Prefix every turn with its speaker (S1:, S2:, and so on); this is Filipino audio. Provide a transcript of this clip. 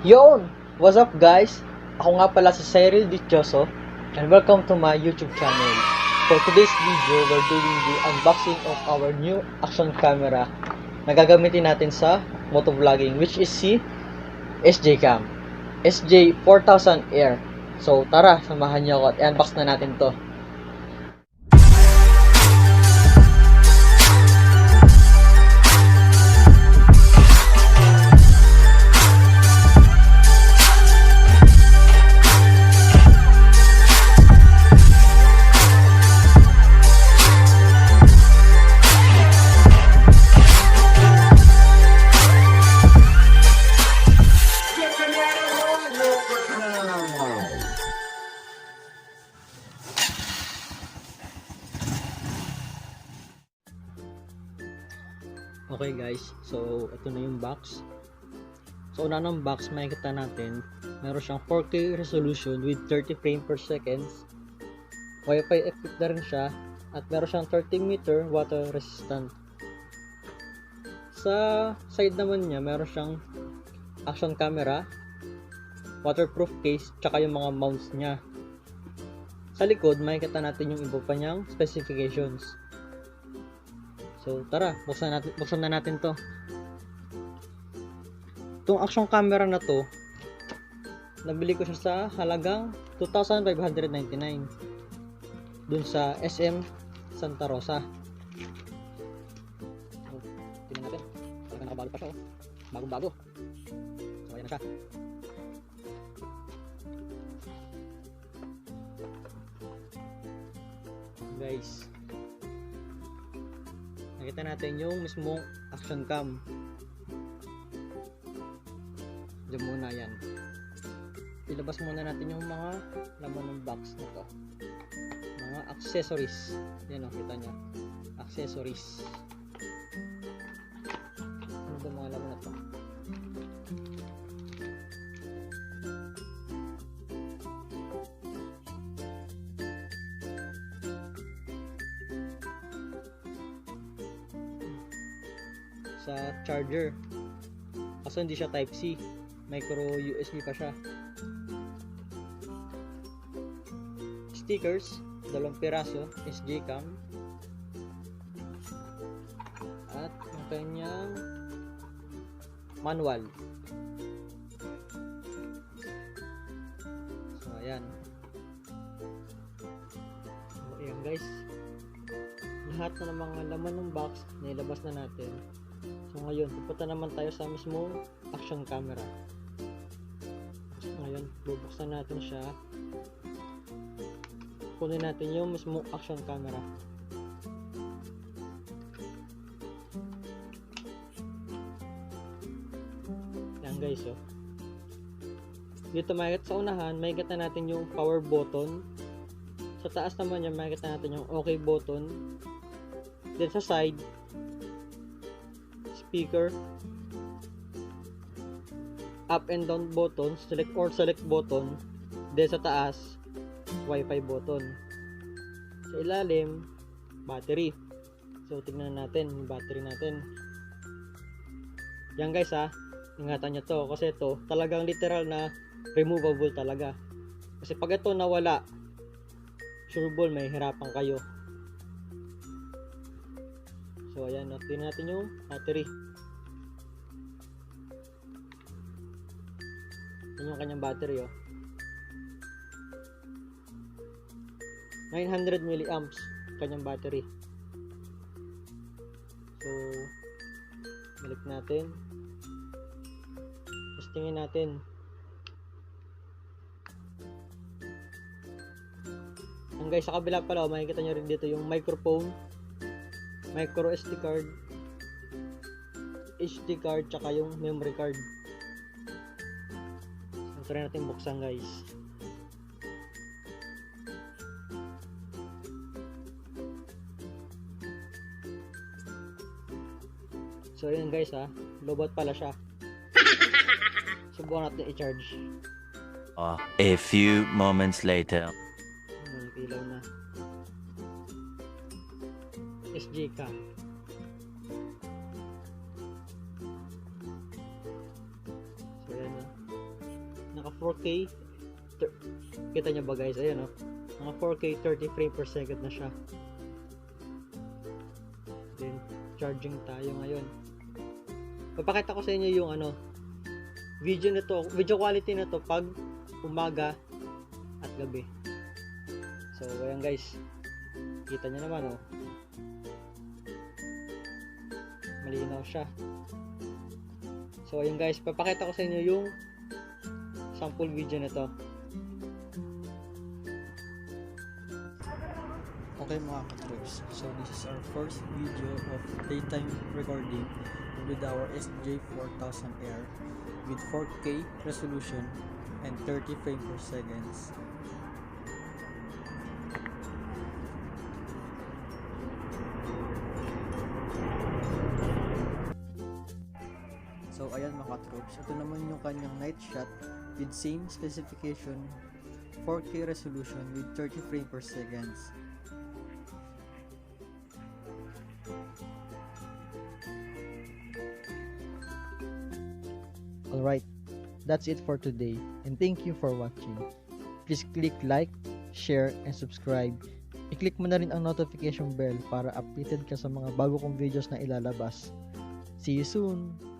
S1: Yon! What's up guys? Ako nga pala si Cyril Dichoso and welcome to my YouTube channel. For today's video, we're doing the unboxing of our new action camera na gagamitin natin sa motovlogging, which is si SJCAM SJ4000 Air. So tara, samahan niyo ako at i-unbox na natin to. Okay guys, so ito na yung box. So una ng box, makikita natin meron siyang 4K resolution with 30 frames per second. Wi-Fi equipped na rin siya at meron siyang 30 meter water resistant. Sa side naman niya, meron siyang action camera, waterproof case, tsaka yung mga mounts niya. Sa likod, makikita natin yung iba pa niyang specifications. So tara, buksan na natin to. Itong action camera na to, nabili ko siya sa halagang 2,599 dun sa SM Santa Rosa. So, tingnan natin. Talagang nakabago pa siya, oh. Bagong-bago. So ayan na siya. Guys, nakita natin yung mismong action cam. Diyan muna yan. Ilabas muna natin yung mga laman ng box na to. Mga accessories. Yan o, kita nyo. Accessories. Ano ba mga laman na to? Sa charger, kaso hindi siya type C, micro USB pa siya. Stickers, 2 piraso, SJCAM, at ang kanyang manual. So ayan. So ayan guys, lahat na ng mga laman ng box nilabas na natin. So ngayon, pupunta naman tayo sa mismong action camera. So ngayon, bubuksan natin siya. Kunin natin yung mismong action camera. Yan guys, oh. Dito makikita sa unahan, makikita natin yung power button. Sa taas naman yan, makikita natin yung OK button. Then sa side, speaker, up and down button, select button. Then sa taas, Wi-Fi button. Sa ilalim, battery. So tingnan natin yung battery natin. Yan guys ha, ingatan nyo to kasi ito talagang literal na removable talaga. Kasi pag ito nawala, sure ball may hirapan kayo. So ayan, tingnan natin yung battery. Yan yung kanyang battery, oh. 900 milliamps kanyang battery. So balik natin. Testingin natin. Ang guys, sa kabila pala, makikita nyo rin dito yung microphone, micro SD card, HD card, tsaka yung memory card. So, try natin buksan guys. So yun guys ha, lobot pala siya. Subukan natin i-charge.
S2: A few moments later.
S1: Ilaw na. SJCAM. So yan na. 4K. Kita nyo ba guys? Ayan, mga 4K 30 frame per second na siya. Then charging tayo ngayon. Papakita ko sa inyo yung video quality na to pag umaga at gabi. So ayan guys, kita nyo naman malinaw siya. So ayun guys, papakita ko sa inyo yung sample video na to. Okay mga katroops, so this is our first video of daytime recording with our SJ4000 Air with 4K resolution and 30 frames per second. So ayan mga katroops, ito naman yung kanyang night shot with same specification, 4K resolution with 30 frames per second. Alright, that's it for today, and thank you for watching. Please click like, share, and subscribe. I-click mo na rin ang notification bell para updated ka sa mga bago kong videos na ilalabas. See you soon!